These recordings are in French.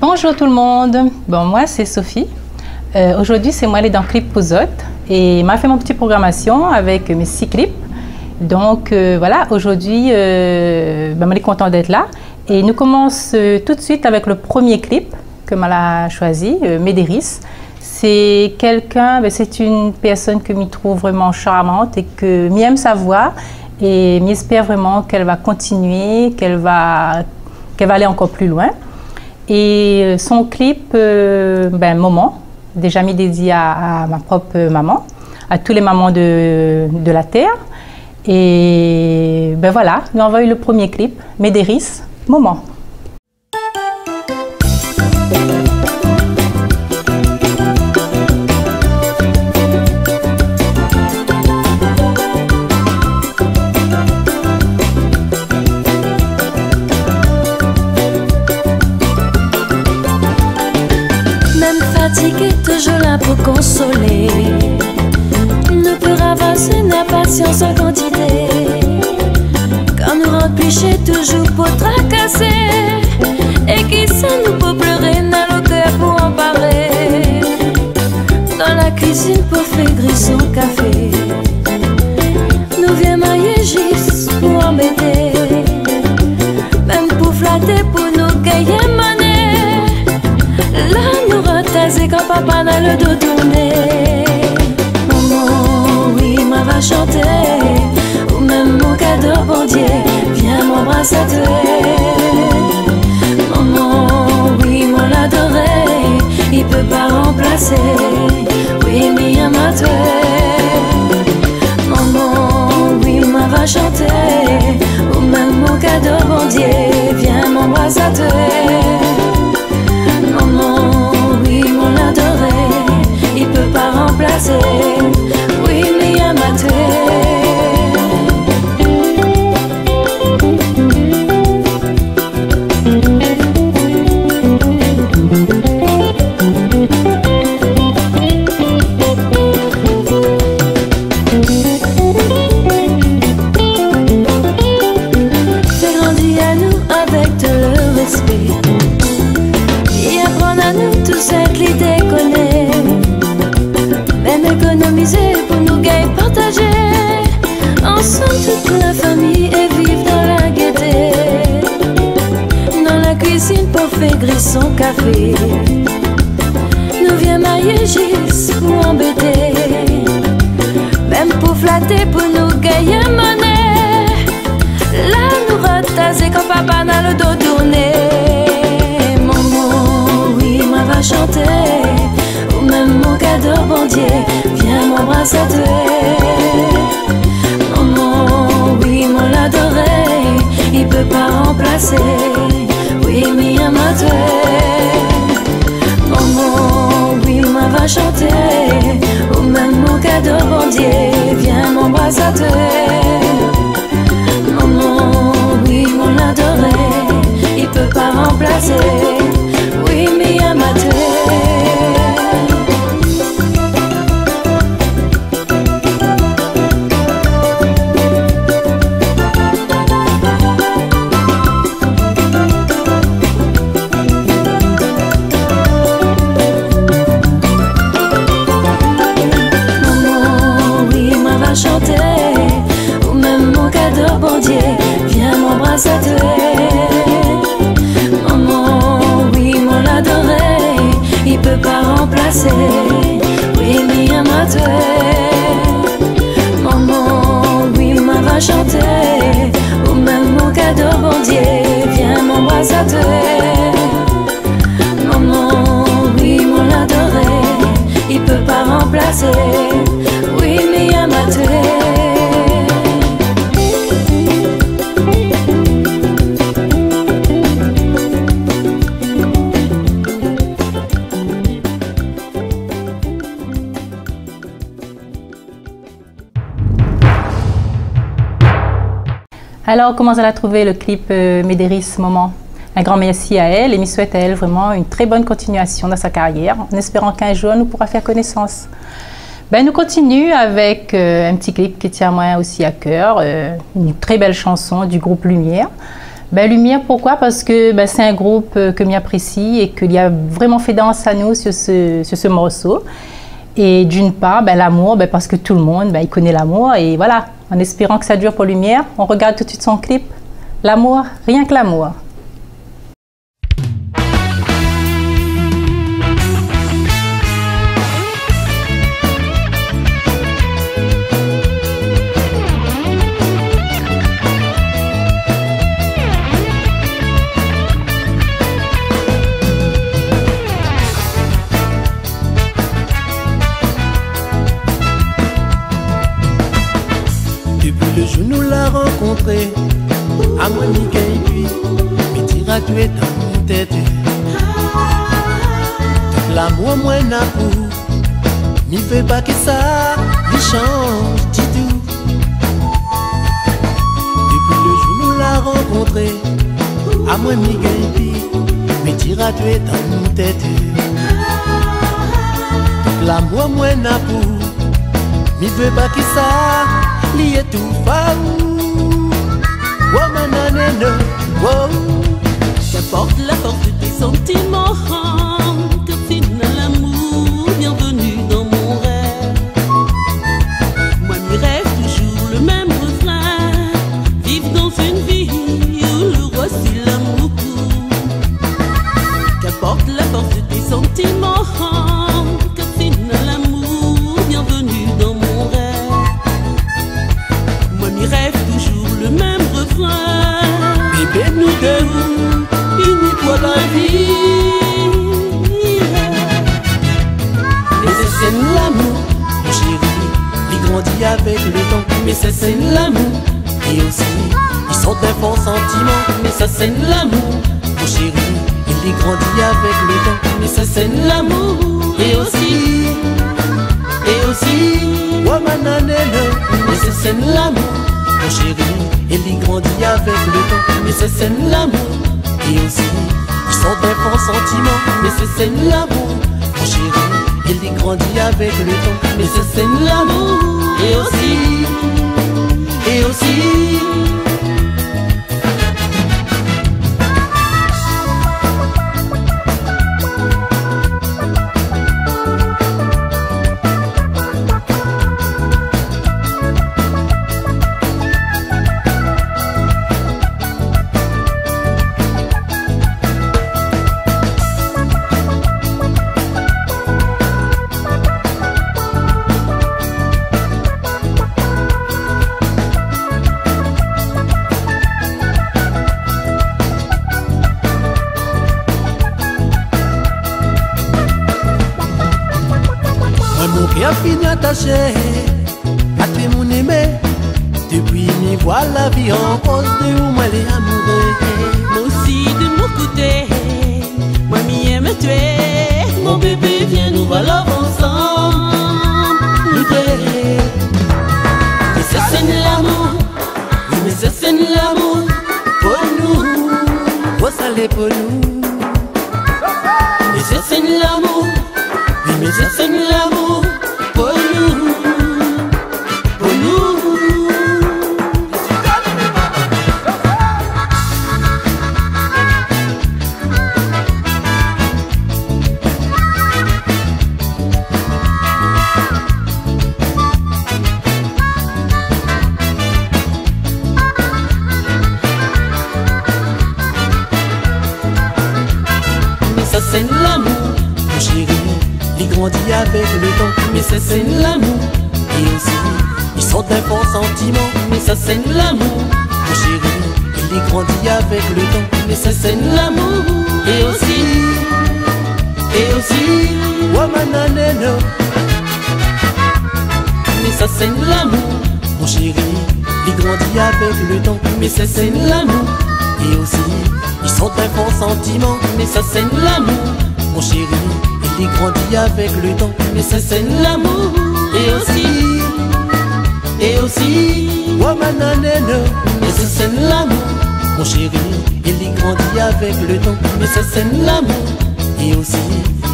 Bonjour tout le monde, bon moi c'est Sophie. Aujourd'hui c'est moi les dans Clip Pouzotte et m'a fait mon petite programmation avec mes 6 clips. Donc voilà, aujourd'hui je suis contente d'être là et nous commençons tout de suite avec le premier clip que m'a choisi, Médéris. C'est quelqu'un, c'est une personne que je trouve vraiment charmante et que j'aime sa voix et j'espère vraiment qu'elle va continuer, qu'elle va aller encore plus loin. Et son clip, Moment, déjà mis dédié à ma propre maman, à tous les mamans de la Terre. Et voilà, nous avons eu le premier clip, Médéris, Moment. Toujours là pour consoler, ne peut ravasser la patience en quantité. Quand nous remplichons toujours pour tracasser, et qui ça nous peut pleurer dans le cœur pour en parler. Dans la cuisine pour faire gris son café, nous vient mailler juste pour embêter, même pour flatter pour nous gagner monnaie. Là nous retaser quand papa n'a le dos tourné. Maman, oui, ma va chanter, ou même mon cadeau, bon Dieu, viens m'embrasser à toi. Maman, oui, moi l'adorer, il peut pas remplacer, oui, mais m'a toi. Maman, oui, ma va chanter, ou même mon cadeau, bon Dieu, viens m'embrasser à toi. Maman, oui, mon adoré, il peut pas remplacer, oui, mais à ma fais grandir à nous avec de le respect. Cette l'idée connaît, même économiser pour nous gagner, partager ensemble toute la famille et vivre dans la gaieté. Dans la cuisine pour faire gris son café, nous vient mailler juste pour embêter, même pour flatter pour nous gagner monnaie. Là nous retaser quand papa n'a le dos tourné. Va chanter, ou même mon cadeau, bon Dieu, viens m'embrasser à toi. Maman, oui, moi l'adorer, il peut pas remplacer, oui, mais à ma toi. Maman, oui, moi va chanter, ou même mon cadeau, bon Dieu, viens m'embrasser à toi. Maman, oui, moi l'adorer, il peut pas remplacer, oui, mais à ma tête. Maman, oui, ma va chanter, ou même mon cadeau, bon Dieu, viens m'embrasser à toi. Il peut pas remplacer, oui, mais à ma toi. Maman, oui, ma va chanter, ou même mon cadeau, bon Dieu, viens m'embrasser à toi. Maman, oui, mon adoré, il peut pas remplacer, oui, mais à ma toi. Alors, comment elle a trouvé le clip Médéris, Moment? Un grand merci à elle et je souhaite à elle vraiment une très bonne continuation dans sa carrière, en espérant qu'un jour nous pourra faire connaissance. Nous continuons avec un petit clip qui tient moi aussi à cœur, une très belle chanson du groupe Lumière. Ben, Lumière, pourquoi? Parce que ben, c'est un groupe que m'apprécie et qu'il y a vraiment fait danse à nous sur ce morceau. Et d'une part, ben, l'amour, ben, parce que tout le monde, ben, il connaît l'amour. Et voilà, en espérant que ça dure pour Lumière, on regarde tout de suite son clip. L'amour, rien que l'amour. Depuis le jour nous l'a rencontré, à moi mi gagne puis, mais tira tu es dans mon tête. L'amour moi n'a pour, n'y fait pas que ça, il change du tout. Depuis le jour nous l'a rencontré, à moi mi gagne puis, mais tira tu es dans mon tête. L'amour moi n'a pour, n'y fait pas que ça. Lié tout faou, oh mananene, oh. Qu'importe la force de tes sentiments, que final l'amour, bienvenue dans mon rêve. Moi m'y rêve toujours le même refrain, vivre dans une vie où le roi c'est l'amour. Qu'importe la force de tes sentiments, que final l'amour, bienvenue dans mon rêve. Moi m'y rêve toujours le même refrain. Bébé nous deux, unis pour la vie. mais c'est l'amour, mon chéri, il grandit avec le temps. Mais c'est l'amour, et aussi, ils sont d'un fort sentiment. Mais ça c'est l'amour, mon chéri, il grandit avec le temps. Mais ça c'est l'amour, et aussi, oh mananene, mais c'est l'amour. Mon chéri, il y grandit avec le temps. Mais c'est l'amour, et aussi, ils sont d'un fort sentiment. Mais c'est l'amour, mon chéri, il y grandit avec le temps. Mais c'est l'amour, et aussi. Mon cœur fini attaché à toi mon aimé. Depuis m'y vois la vie en cause de où moi les amoureux. Moi aussi de mon côté, moi m'y aime tuer. Mon bébé viens nous voilà ensemble. Nous deux, Mais ça c'est l'amour, oui mais c'est l'amour pour nous. Oh ça l'est pour nous. mais ça c'est l'amour, Oui mais c'est l'amour pour nous, pour nous. Mais ça c'est l'amour, mon chéri, il grandit avec le temps. Mais c'est l'amour, et aussi, ils sont d'un fort sentiment. mais ça c'est l'amour, Mon chéri, il grandit avec le temps. Mais c'est l'amour, et aussi, oh mananene, mais ça c'est l'amour, mon chéri, il grandit avec le temps. Mais c'est l'amour, et aussi, ils sont d'un fort sentiment. mais ça c'est l'amour, Mon chéri, il grandit avec le temps. Mais c'est l'amour, et aussi, oh mananene, mais ça c'est l'amour, mon chéri, il grandit avec le temps. Mais c'est l'amour, et aussi,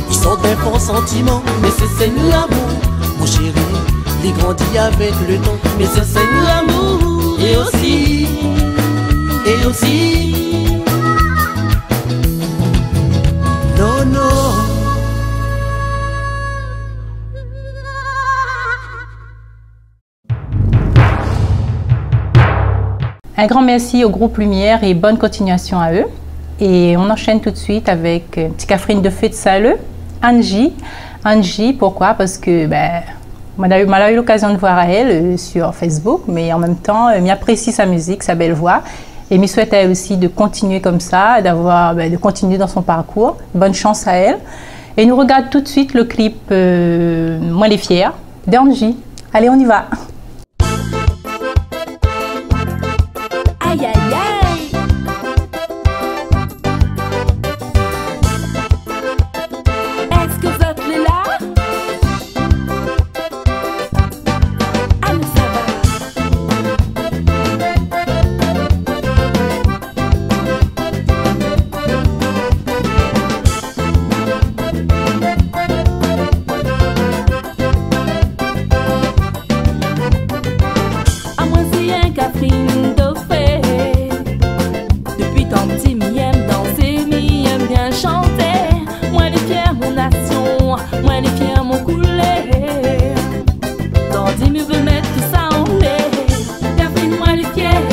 ils sont d'un fort sentiment. mais c'est l'amour, Mon chéri, il grandit avec le temps. Mais c'est l'amour, et aussi, Un grand merci au groupe Lumière et bonne continuation à eux. Et on enchaîne tout de suite avec une petite Catherine de feu de Saleux, Angie. Angie, pourquoi? Parce que on a eu l'occasion de voir à elle sur Facebook, mais en même temps, m'apprécie sa musique, sa belle voix. Et me souhaite à elle aussi de continuer comme ça, de continuer dans son parcours. Bonne chance à elle. Et nous regarde tout de suite le clip Moi les fiers d'Angie. Allez, on y va. Aïe, aïe, aïe. Est-ce que vous êtes là? Ah, mais ça va. À moi, c'est un Catherine. Depuis tant petit, m'y aime danser, m'y aime bien chanter. Moi les fiers, mon nation, moi les fiers, mon coulé. Tandis me veut mettre tout ça en l'air. Catherine, moi les fiers,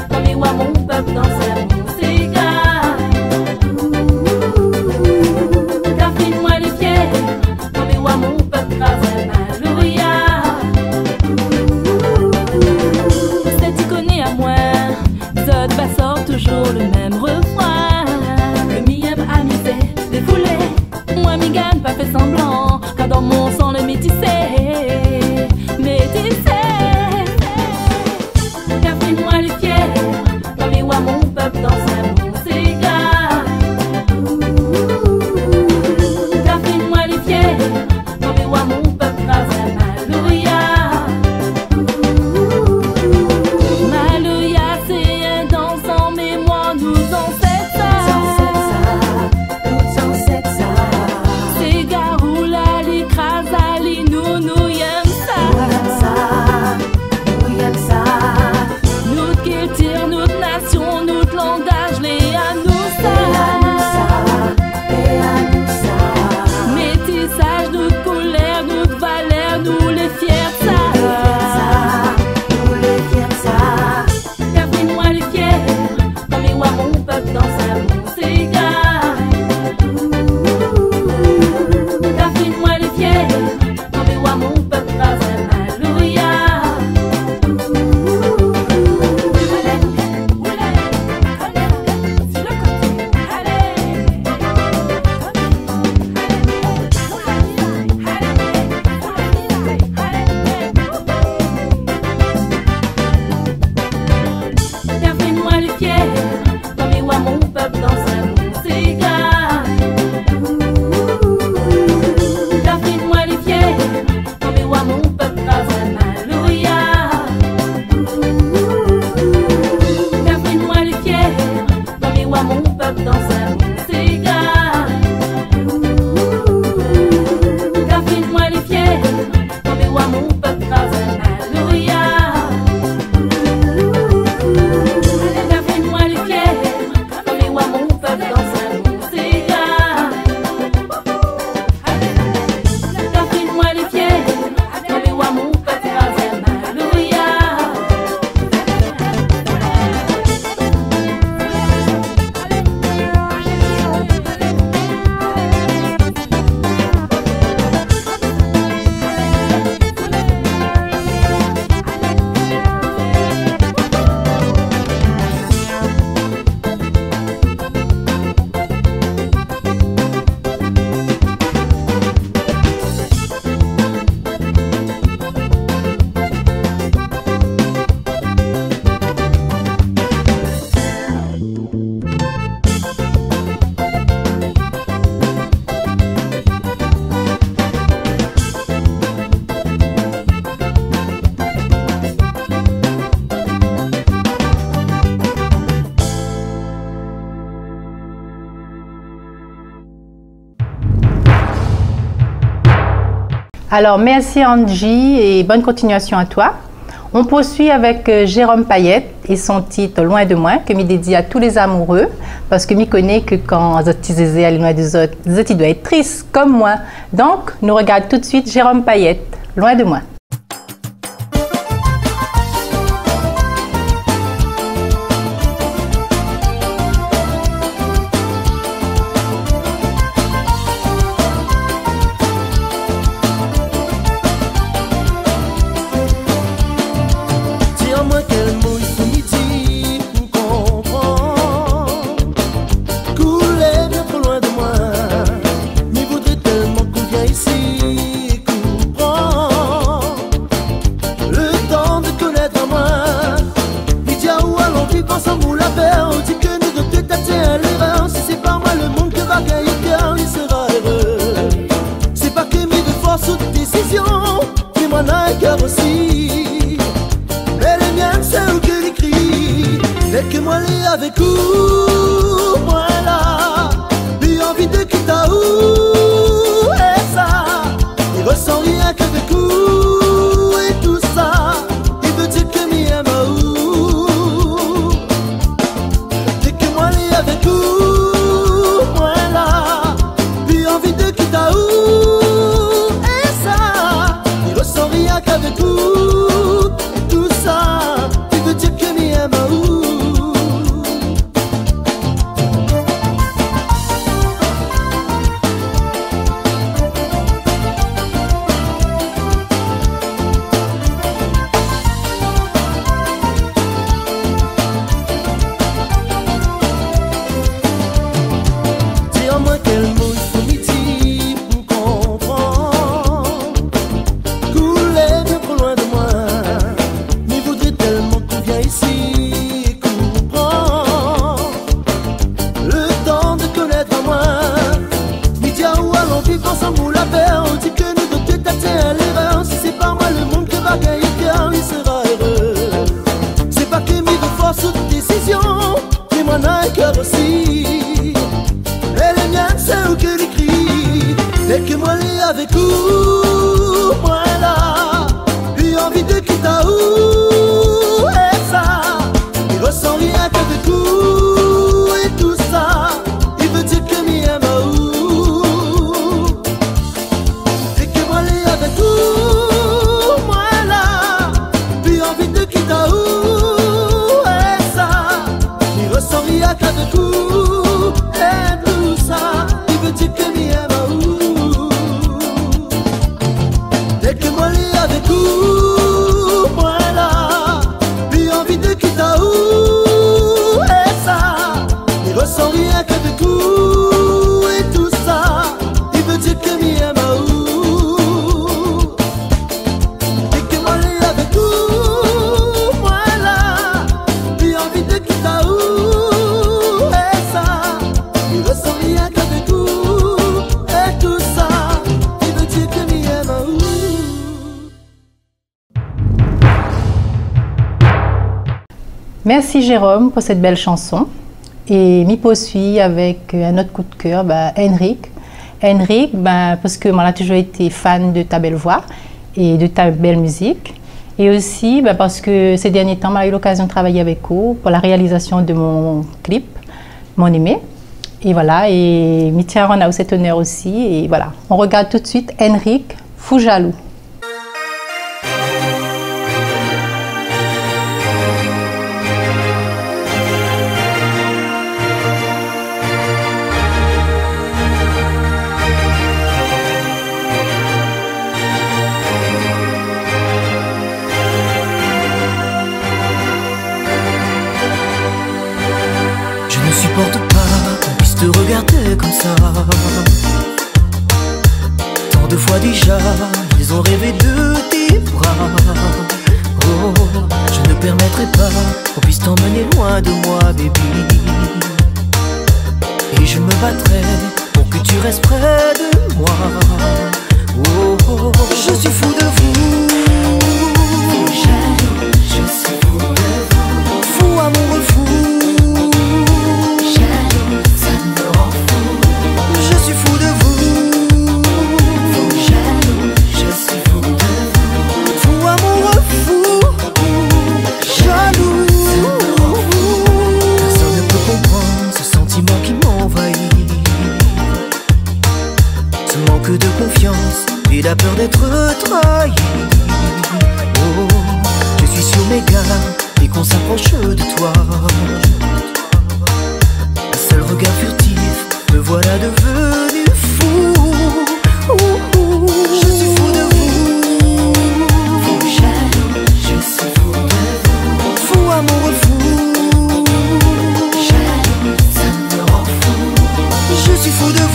comme les voix mon peuple danser mon cigare. Catherine, moi les fiers, comme les voix mon peuple traverser ma louia. C'est tu connais à moi. Zod sort toujours le même refrain. Le mi-aime amusé, défoulé. Moi mi gagne pas fait semblant, car dans mon sang le métissé. Métissé. Catherine, moi les fiers, comme les voix mon peuple danser mon cigare. Catherine, moi les fiers, comme les voix mon peuple traverser ma louia. Alors, merci Angie et bonne continuation à toi. On poursuit avec Jérôme Payette et son titre Loin de moi, que m'y dédie à tous les amoureux, parce que m'y connaît que quand Zoti Zézé est loin des autres, Zoti doit être triste comme moi. Donc, nous regardons tout de suite Jérôme Payette, Loin de moi. Dès que moi l'ai avec vous, moi là, plus envie de quitter où et ça, il ressent rien qu'avec vous et tout ça, il veut dire que m'y aime où. Dès que moi l'ai avec vous, moi là, plus envie de quitter où et ça, il ressent rien qu'avec vous, tout ça, il veut dire que m'y aime où. Dès que moi l'ai avec vous, moi là, plus envie de quitter où et ça, il ressent rien qu'avec vous et tout ça, il veut dire que m'y aime où. Dès que moi l'ai avec vous, moi là, plus envie de quitter où et ça, il ressent rien qu'avec vous et tout ça, il veut dire que m'y aime où. Dès que moi l'ai avec vous, moi là, plus envie de quitter où et ça, il ressent rien qu'avec vous et tout ça, il veut dire que m'y aime où. Dès que moi l'ai avec vous, moi là, plus envie de quitter où et ça, il ressent rien qu'avec vous et tout ça, il veut dire que m'y aime où. Merci Jérôme pour cette belle chanson. Et m'y poursuit avec un autre coup de cœur, Henrik. Henrik, parce que moi, j'ai toujours été fan de ta belle voix et de ta belle musique. Et aussi parce que ces derniers temps, j'ai eu l'occasion de travailler avec vous pour la réalisation de mon clip, Mon Aimé. Et voilà, et m'y tient à cet honneur aussi. Et voilà, on regarde tout de suite Henrik, Fou Jaloux. Te regarder comme ça. Tant de fois déjà, ils ont rêvé de tes bras. Oh, je ne permettrai pas qu'on puisse t'emmener loin de moi, baby. Et je me battrai pour que tu restes près de moi. Oh, oh, je suis fou de vous. Fou jaloux, je suis fou de vous. Fou amoureux, fou. De confiance et la peur d'être trahi. Oh, je suis sur mes gardes et qu'on s'approche de toi. Un seul regard furtif, me voilà devenu fou. Je suis fou de vous. Fou jaloux, je suis fou de vous. Fou amoureux, fou. Jaloux, ça me rend fou. Je suis fou de vous.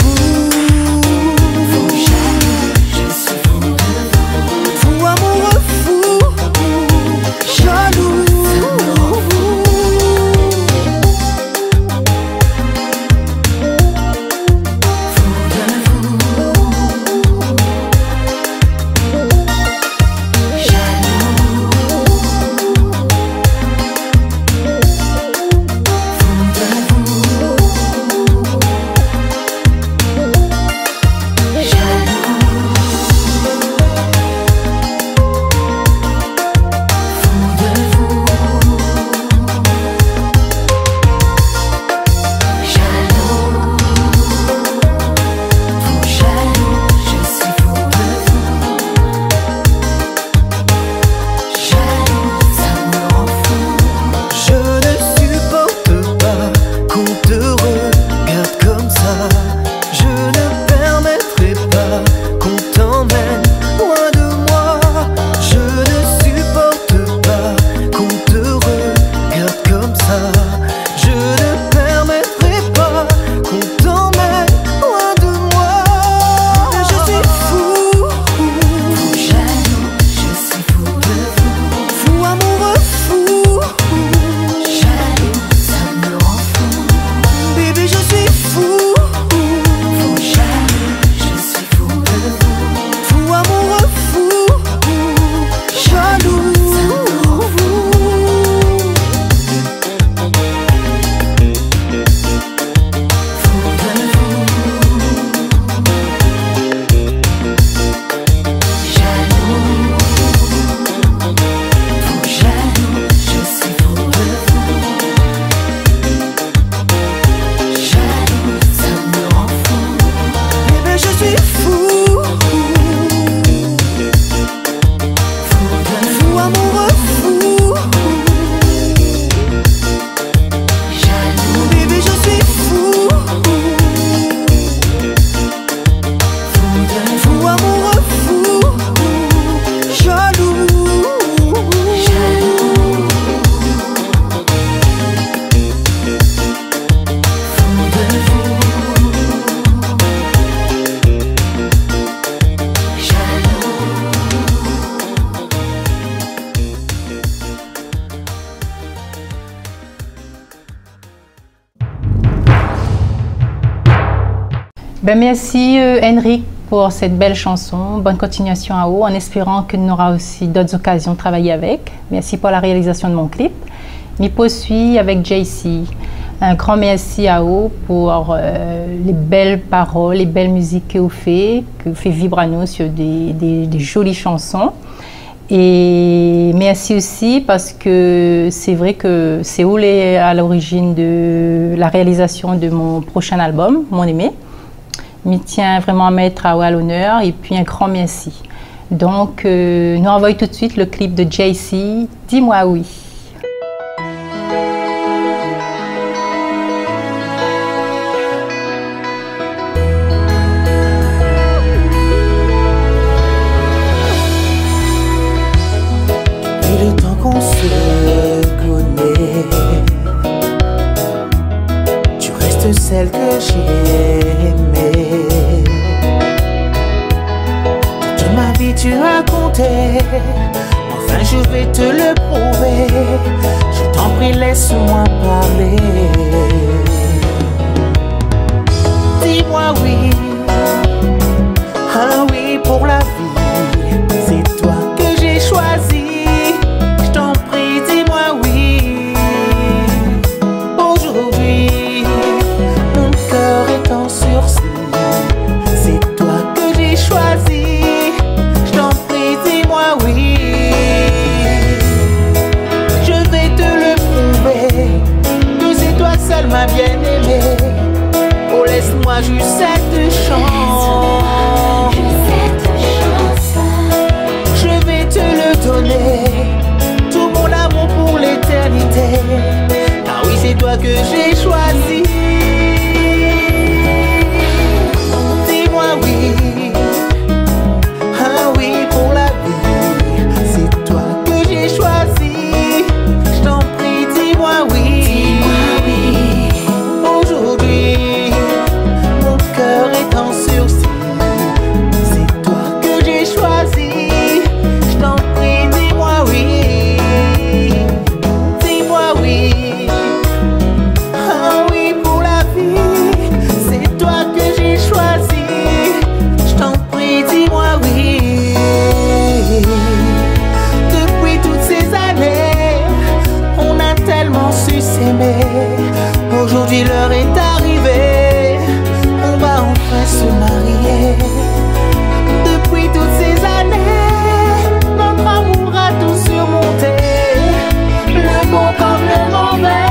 Ben, merci Henrik pour cette belle chanson. Bonne continuation à vous, en espérant que nous aurons aussi d'autres occasions de travailler avec. Merci pour la réalisation de mon clip. Je poursuis avec JC. Un grand merci à vous pour les belles paroles, les belles musiques que vous faites vibrer à nous sur des jolies chansons. Et merci aussi parce que c'est vrai que c'est vous à l'origine de la réalisation de mon prochain album, Mon Aimé. Je tiens vraiment à mettre à l'honneur et puis un grand merci. Donc, nous envoyons tout de suite le clip de JC, Dis-moi oui. Celle que j'ai aimée. Toute ma vie tu as compté, enfin je vais te le prouver. Je t'en prie, laisse-moi parler. Dis-moi oui, ah oui pour la vie. C'est toi que j'ai choisi. Je t'en prie, dis-moi oui. Aujourd'hui en sursis, c'est toi que j'ai choisi. Je t'en prie, dis-moi oui. Je vais te le prouver que c'est toi seul ma bien-aimée. Oh, laisse-moi juste cette chance. Je vais te le donner, tout mon amour pour l'éternité. Car oui, c'est toi que j'ai choisi. Oui, ah oui pour la vie, c'est toi que j'ai choisi. Je t'en prie, dis-moi oui. Dis-moi oui. Aujourd'hui, mon cœur est en sursis. C'est toi que j'ai choisi. Je t'en prie, dis-moi oui. Dis-moi oui. Ah oui pour la vie, c'est toi que j'ai choisi. Dis-moi oui. Depuis toutes ces années, on a tellement su s'aimer. Aujourd'hui l'heure est arrivée, on va enfin se marier. Depuis toutes ces années, notre amour a tout surmonté, le bon comme le mauvais.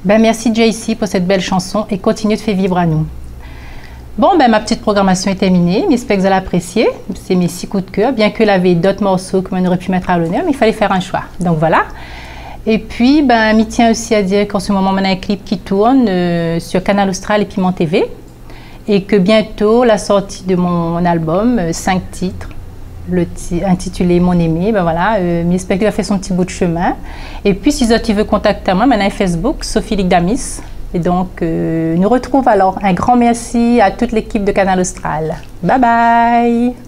Ben, merci JC pour cette belle chanson et continue de faire vibrer à nous. Bon, ben, ma petite programmation est terminée. J'espère que vous allez apprécier. C'est mes 6 coups de cœur, bien que l'avait d'autres morceaux que on aurait pu mettre à l'honneur, mais il fallait faire un choix. Donc voilà. Et puis, ben, il tient aussi à dire qu'en ce moment, on a un clip qui tourne sur Canal Austral et Piment TV. et que bientôt la sortie de mon album, 5 titres, intitulé Mon Aimé, ben voilà, j'espère qu'il a fait son petit bout de chemin. Et puis si tu veux contacter moi, maintenant Facebook, Sophie Ligdamis. Et donc, nous retrouve alors. Un grand merci à toute l'équipe de Canal Austral. Bye bye!